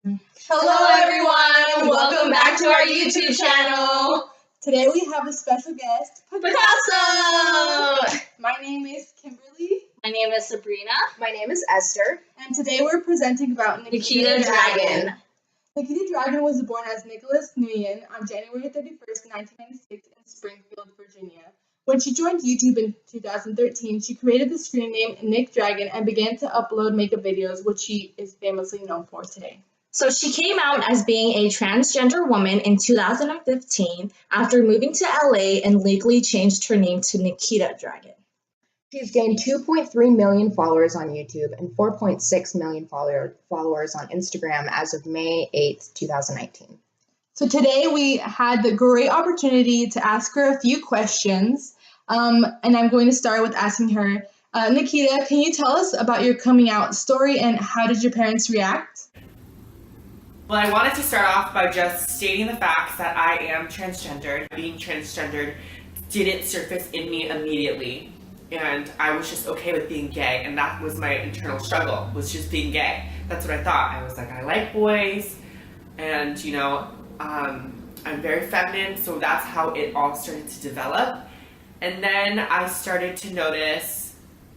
Hello everyone, welcome back to our YouTube channel. Today we have a special guest, Picasso! My name is Kimberly. My name is Sabrina. My name is Esther. And today we're presenting about Nikita Dragun. Nikita Dragun was born as Nicholas Nguyen on January 31st, 1996 in Springfield, Virginia. When she joined YouTube in 2013, she created the screen name Nick Dragun and began to upload makeup videos, which she is famously known for today. So she came out as being a transgender woman in 2015 after moving to LA and legally changed her name to Nikita Dragun. She's gained 2.3 million followers on YouTube and 4.6 million followers on Instagram as of May 8th, 2019. So today we had the great opportunity to ask her a few questions, and I'm going to start with asking her, Nikita, can you tell us about your coming out story and how did your parents react? Well, I wanted to start off by just stating the facts that I am transgendered. Being transgendered didn't surface in me immediately, and I was just okay with being gay, and that was my internal struggle, was just being gay. That's what I thought. I was like, I like boys, and I'm very feminine, so that's how it all started to develop. And then I started to notice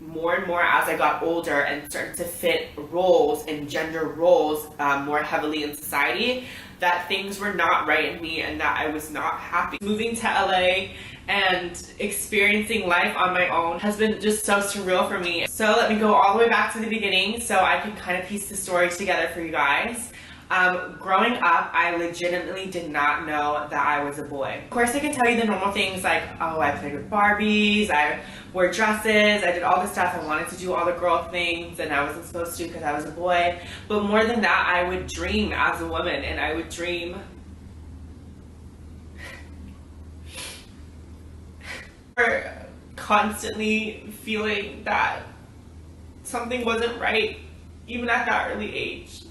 more and more as I got older and started to fit roles and gender roles more heavily in society, that things were not right in me and that I was not happy. Moving to LA and experiencing life on my own has been just so surreal for me. So let me go all the way back to the beginning so I can kind of piece the story together for you guys. Growing up, I legitimately did not know that I was a boy. Of course, I can tell you the normal things like, oh, I played with Barbies, I wore dresses, I did all this stuff. I wanted to do all the girl things and I wasn't supposed to because I was a boy. But more than that, I would dream as a woman, and I would dream constantly feeling that something wasn't right, even at that early age.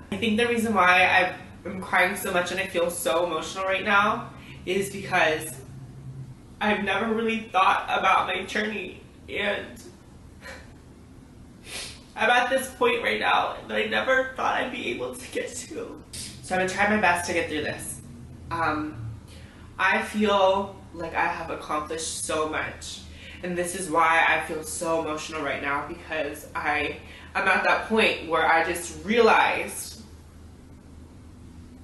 I think the reason why I'm crying so much and I feel so emotional right now is because I've never really thought about my journey, and I'm at this point right now that I never thought I'd be able to get to. So I'm gonna try my best to get through this. I feel like I have accomplished so much, and this is why I feel so emotional right now, because I'm at that point where I just realized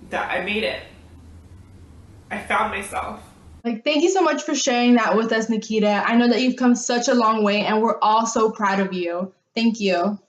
that I made it. I found myself. Thank you so much for sharing that with us, Nikita. I know that you've come such a long way and we're all so proud of you. Thank you.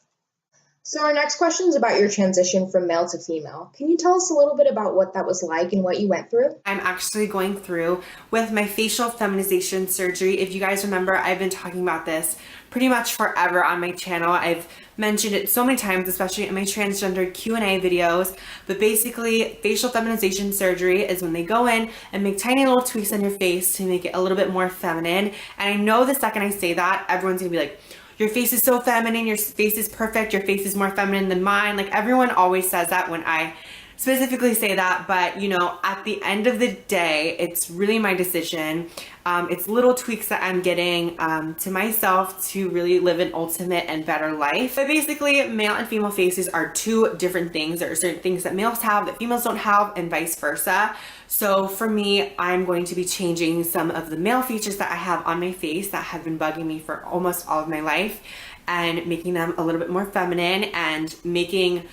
So our next question is about your transition from male to female. Can you tell us a little bit about what that was like and what you went through? I'm actually going through with my facial feminization surgery. If you guys remember, I've been talking about this pretty much forever on my channel. I've mentioned it so many times, especially in my transgender Q&A videos. But basically, facial feminization surgery is when they go in and make tiny little tweaks on your face to make it a little bit more feminine. And I know the second I say that, everyone's gonna be like, your face is so feminine, your face is perfect, your face is more feminine than mine. Like, everyone always says that when I specifically say that, but at the end of the day, it's really my decision. It's little tweaks that I'm getting to myself to really live an ultimate and better life. But basically, male and female faces are two different things. There are certain things that males have that females don't have, and vice versa. So for me, I'm going to be changing some of the male features that I have on my face that have been bugging me for almost all of my life, and making them a little bit more feminine and making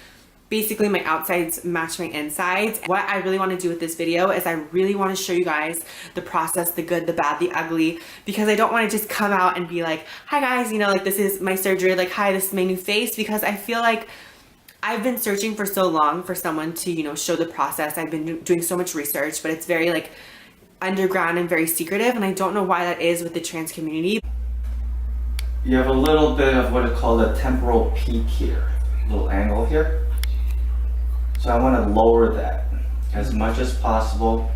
basically my outsides match my insides. What I really want to do with this video is I really want to show you guys the process, the good, the bad, the ugly, because I don't want to just come out and be like, hi guys, like this is my surgery, like hi, this is my new face, because I feel like I've been searching for so long for someone to, show the process. I've been doing so much research, but it's very underground and very secretive, and I don't know why that is with the trans community. You have a little bit of what is called a temporal peak here, a little angle here. So I want to lower that as much as possible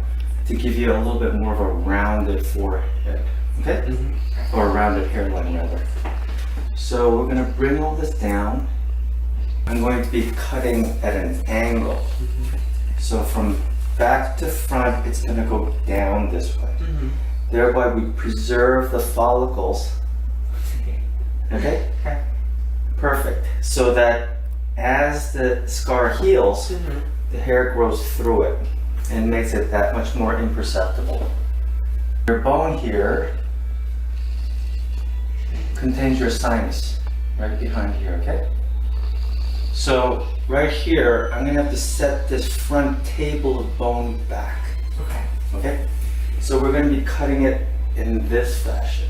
to give you a little bit more of a rounded forehead, okay? Or a rounded hairline rather. So we're going to bring all this down. I'm going to be cutting at an angle. So from back to front, it's going to go down this way. Thereby we preserve the follicles. Okay? Perfect. So that as the scar heals, the hair grows through it and makes it that much more imperceptible. Your bone here contains your sinus right behind here, okay? So right here, I'm gonna have to set this front table of bone back. Okay? So we're gonna be cutting it in this fashion.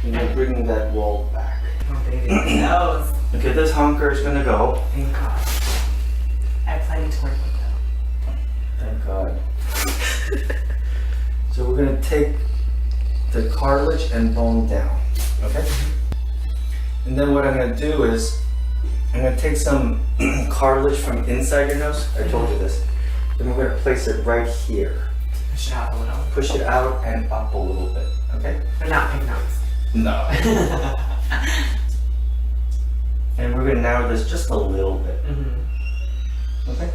And then bringing that wall back. Oh, baby, nose. Okay, this hunker is gonna go. Thank God. I have plenty to work with though. Thank God. So we're gonna take the cartilage and bone down, okay? And then what I'm gonna do is, I'm gonna take some cartilage from inside your nose. I told you this. Then we're gonna place it right here. Push it out a little. Push it out and up a little bit, okay? But not big nose. No. And we're gonna narrow this just a little bit. Okay?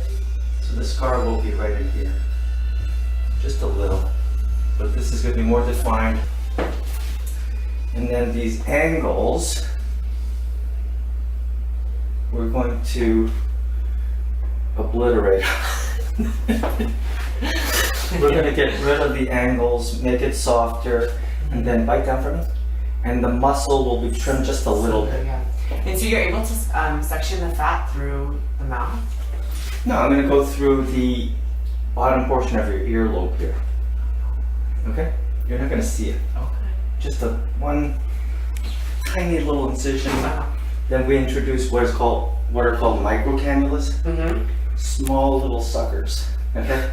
So the scar will be right in here. Just a little. But this is gonna be more defined. And then these angles, we're going to obliterate. We're gonna get rid of the angles, make it softer, and then bite down for me. And the muscle will be trimmed just a little bit. Yeah. And so you're able to section the fat through the mouth? No, I'm gonna go through the bottom portion of your earlobe here. Okay? You're not gonna see it. Okay. Just one tiny little incision. Wow. Then we introduce what are called microcannulas. Small little suckers. Okay?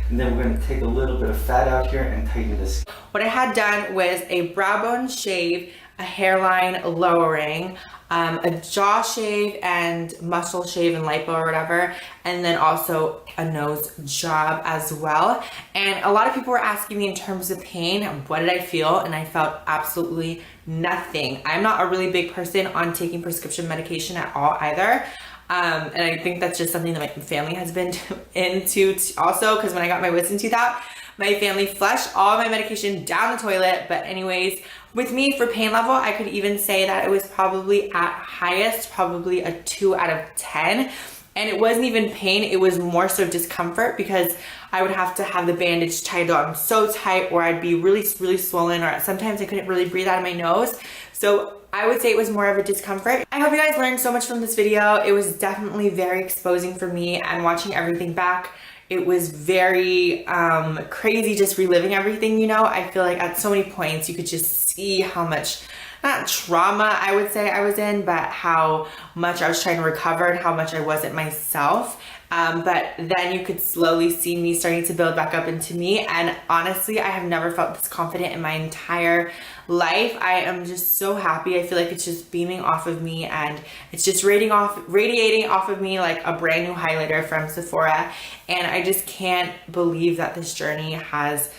And then we're going to take a little bit of fat out here and tighten this. What I had done was a brow bone shave, a hairline lowering, a jaw shave and muscle shave and lipo or whatever, and then also a nose job as well. And a lot of people were asking me in terms of pain, what did I feel? And I felt absolutely nothing. I'm not a really big person on taking prescription medication at all either. And I think that's just something that my family has been into also, because when I got my wisdom tooth out, my family flushed all my medication down the toilet. But anyways, with me for pain level, I could even say that it was probably at highest, probably a 2 out of 10. And it wasn't even pain, it was more so discomfort, because I would have to have the bandage tied on so tight, or I'd be really, really swollen, or sometimes I couldn't really breathe out of my nose. So I would say it was more of a discomfort. I hope you guys learned so much from this video. It was definitely very exposing for me, and watching everything back, it was very crazy just reliving everything, you know? I feel like at so many points you could just see how much, not trauma I would say I was in, but how much I was trying to recover and how much I wasn't myself. But then you could slowly see me starting to build back up into me. And honestly, I have never felt this confident in my entire life. I am just so happy. I feel like it's just beaming off of me, and it's just radiating off of me like a brand new highlighter from Sephora. And I just can't believe that this journey has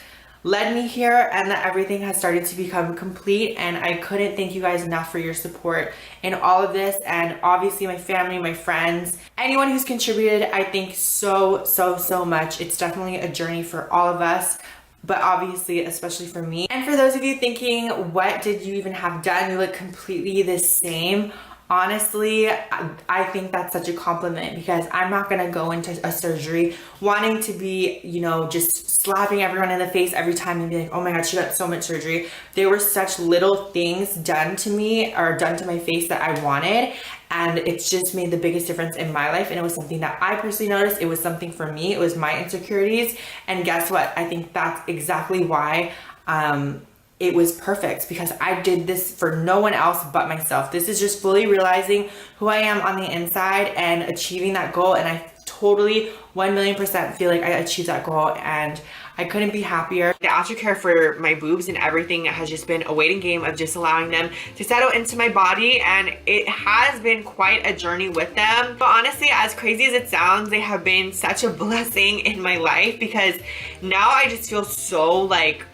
led me here, and that everything has started to become complete. And I couldn't thank you guys enough for your support in all of this, and obviously my family, my friends, anyone who's contributed. I think so much. It's definitely a journey for all of us, but obviously especially for me. And for those of you thinking, what did you even have done? You look completely the same. Honestly, I think that's such a compliment, because I'm not gonna go into a surgery wanting to be, you know, just slapping everyone in the face every time and be like, oh my God, she got so much surgery. There were such little things done to me or done to my face that I wanted, and it's just made the biggest difference in my life. And it was something that I personally noticed. It was something for me. It was my insecurities. And guess what? I think that's exactly why it was perfect, because I did this for no one else but myself. This is just fully realizing who I am on the inside and achieving that goal. And I totally 1,000,000% feel like I achieved that goal, and I couldn't be happier. The aftercare for my boobs and everything has just been a waiting game of just allowing them to settle into my body, and it has been quite a journey with them. But honestly, as crazy as it sounds, they have been such a blessing in my life, because now I just feel so like,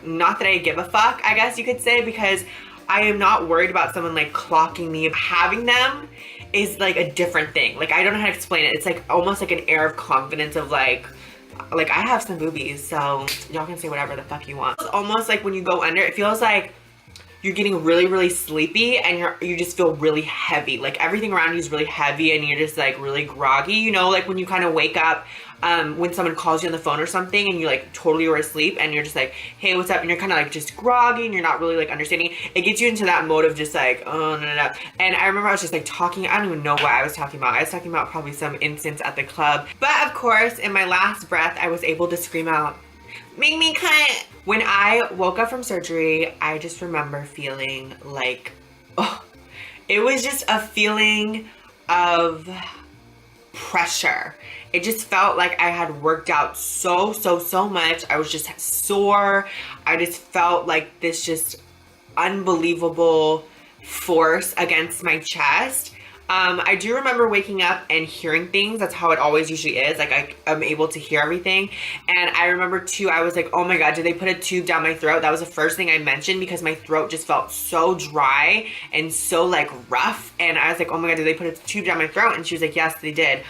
not that I give a fuck, I guess you could say, because I am not worried about someone like clocking me. Having them is like a different thing. Like, I don't know how to explain it. It's like almost like an air of confidence of like I have some boobies, so y'all can say whatever the fuck you want. It's almost like when you go under, it feels like you're getting really, really sleepy and you just feel really heavy. Like everything around you is really heavy and you're just like really groggy, you know, like when you kind of wake up when someone calls you on the phone or something and you like totally were asleep and you're just like, hey, what's up? And you're kind of like just groggy and you're not really like understanding. It gets you into that mode of just like, oh, no. And I remember I was just like talking, I don't even know what I was talking about. I was talking about probably some instance at the club. But of course, in my last breath, I was able to scream out, make me cut. When I woke up from surgery, I just remember feeling like, oh, it was just a feeling of pressure. It just felt like I had worked out so much. I was just sore. I just felt like this just unbelievable force against my chest. I do remember waking up and hearing things. That's how it always usually is. Like I'm able to hear everything. And I remember too, I was like, oh my God, did they put a tube down my throat? That was the first thing I mentioned because my throat just felt so dry and so like rough. And I was like, oh my God, did they put a tube down my throat? And she was like, yes, they did.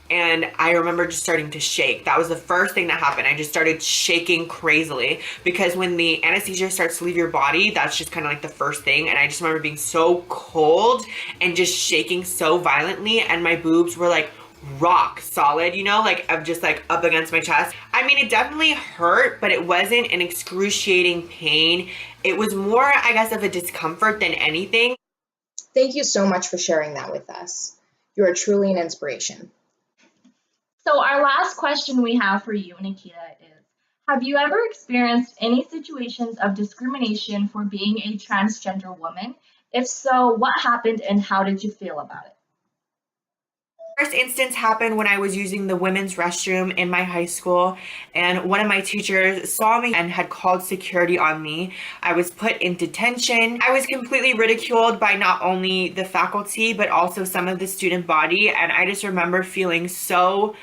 And I remember just starting to shake. That was the first thing that happened. I just started shaking crazily because when the anesthesia starts to leave your body, that's just kind of like the first thing. And I just remember being so cold and just shaking so violently. And my boobs were like rock solid, you know, like I'm just like up against my chest. I mean, it definitely hurt, but it wasn't an excruciating pain. It was more, I guess, of a discomfort than anything. Thank you so much for sharing that with us. You are truly an inspiration. So our last question we have for you, Nikita, is, have you ever experienced any situations of discrimination for being a transgender woman? If so, what happened and how did you feel about it? First instance happened when I was using the women's restroom in my high school, and one of my teachers saw me and had called security on me. I was put in detention. I was completely ridiculed by not only the faculty but also some of the student body, and I just remember feeling so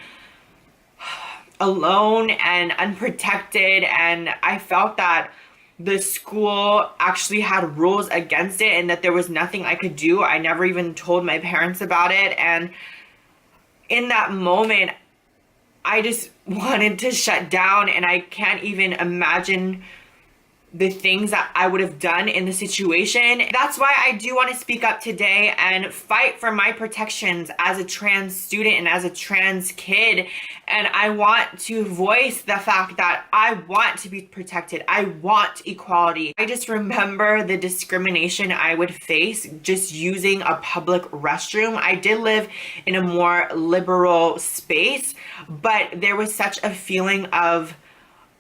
alone and unprotected, and I felt that the school actually had rules against it and that there was nothing I could do. I never even told my parents about it, and in that moment I just wanted to shut down, and I can't even imagine the things that I would have done in the situation. That's why I do want to speak up today and fight for my protections as a trans student and as a trans kid. And I want to voice the fact that I want to be protected. I want equality. I just remember the discrimination I would face just using a public restroom. I did live in a more liberal space, but there was such a feeling of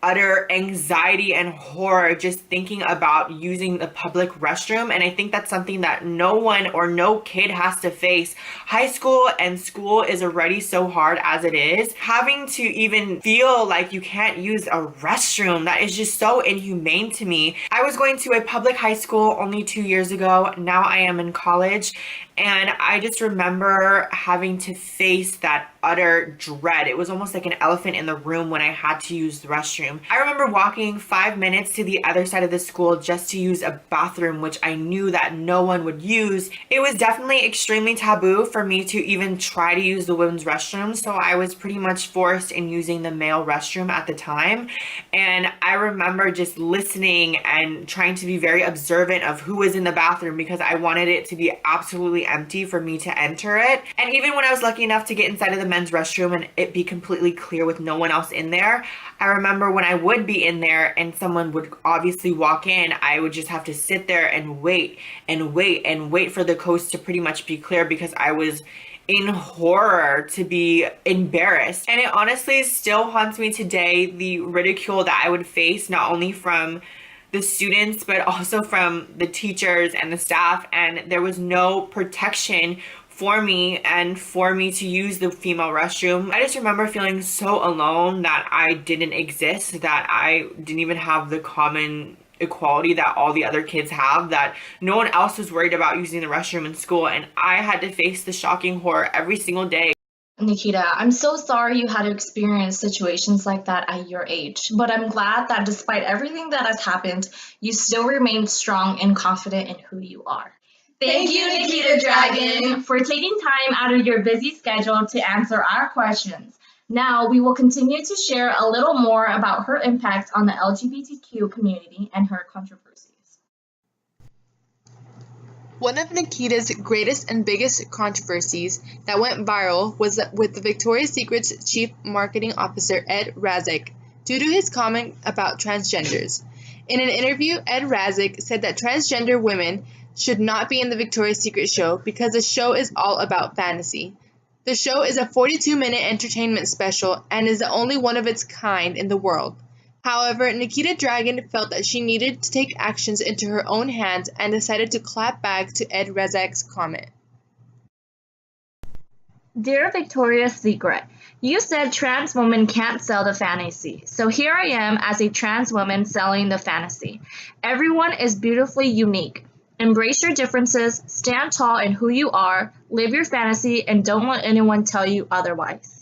utter anxiety and horror just thinking about using the public restroom. And I think that's something that no one or no kid has to face. High school and school is already so hard as it is. Having to even feel like you can't use a restroom, that is just so inhumane to me. I was going to a public high school only 2 years ago. Now I am in college. And I just remember having to face that utter dread. It was almost like an elephant in the room when I had to use the restroom. I remember walking 5 minutes to the other side of the school just to use a bathroom, which I knew that no one would use. It was definitely extremely taboo for me to even try to use the women's restroom, so I was pretty much forced in using the male restroom at the time. And I remember just listening and trying to be very observant of who was in the bathroom because I wanted it to be absolutely empty for me to enter it. And even when I was lucky enough to get inside of the men's restroom and it be completely clear with no one else in there, I remember when I would be in there and someone would obviously walk in, I would just have to sit there and wait and wait and wait for the coast to pretty much be clear because I was in horror to be embarrassed. And it honestly still haunts me today, the ridicule that I would face, not only from the students, but also from the teachers and the staff. And there was no protection for me and for me to use the female restroom. I just remember feeling so alone that I didn't exist, that I didn't even have the common equality that all the other kids have, that no one else was worried about using the restroom in school. And I had to face the shocking horror every single day. Nikita, I'm so sorry you had to experience situations like that at your age, but I'm glad that despite everything that has happened, you still remain strong and confident in who you are. Thank you, Nikita Dragun, for taking time out of your busy schedule to answer our questions. Now, we will continue to share a little more about her impact on the LGBTQ community and her controversies. One of Nikita's greatest and biggest controversies that went viral was with the Victoria's Secret's Chief Marketing Officer, Ed Razek, due to his comment about transgenders. In an interview, Ed Razek said that transgender women should not be in the Victoria's Secret show because the show is all about fantasy. The show is a 42-minute entertainment special and is the only one of its kind in the world. However, Nikita Dragun felt that she needed to take actions into her own hands and decided to clap back to Ed Razek's comment. Dear Victoria's Secret, you said trans women can't sell the fantasy, so here I am as a trans woman selling the fantasy. Everyone is beautifully unique. Embrace your differences, stand tall in who you are, live your fantasy, and don't let anyone tell you otherwise.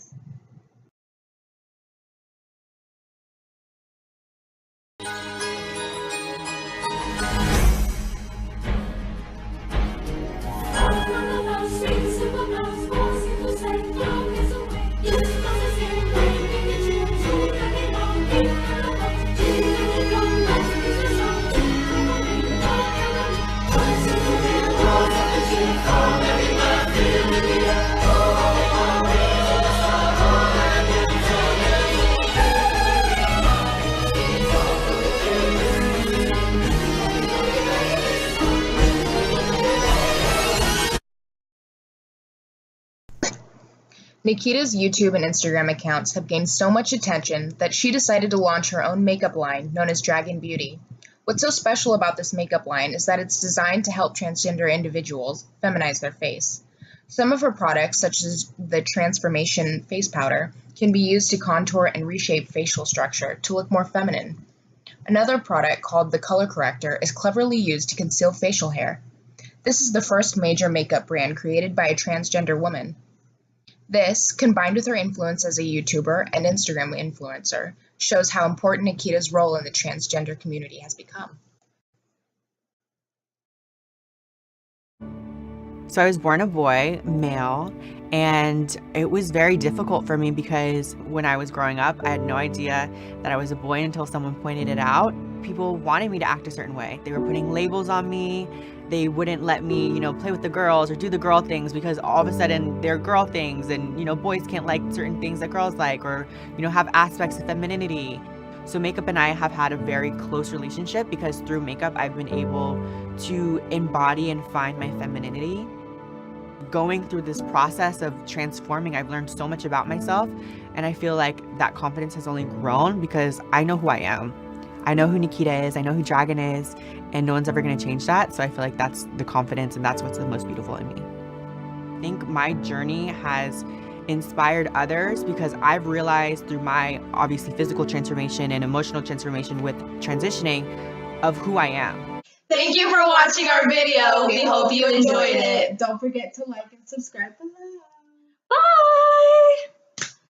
Nikita's YouTube and Instagram accounts have gained so much attention that she decided to launch her own makeup line known as Dragun Beauty. What's so special about this makeup line is that it's designed to help transgender individuals feminize their face. Some of her products, such as the Transformation Face Powder, can be used to contour and reshape facial structure to look more feminine. Another product, called the Color Corrector, is cleverly used to conceal facial hair. This is the first major makeup brand created by a transgender woman. This, combined with her influence as a YouTuber and Instagram influencer, shows how important Nikita's role in the transgender community has become. So I was born a boy, male, and it was very difficult for me because when I was growing up, I had no idea that I was a boy until someone pointed it out. People wanted me to act a certain way. They were putting labels on me. They wouldn't let me, play with the girls or do the girl things because all of a sudden they're girl things and, boys can't like certain things that girls like or, have aspects of femininity. So makeup and I have had a very close relationship because through makeup, I've been able to embody and find my femininity. Going through this process of transforming, I've learned so much about myself, and I feel like that confidence has only grown because I know who I am. I know who Nikita is, I know who Dragun is, and no one's ever going to change that. So I feel like that's the confidence and that's what's the most beautiful in me. I think my journey has inspired others because I've realized through my obviously physical transformation and emotional transformation with transitioning of who I am. Thank you for watching our video. We hope you enjoyed it. Don't forget to like and subscribe below. Bye!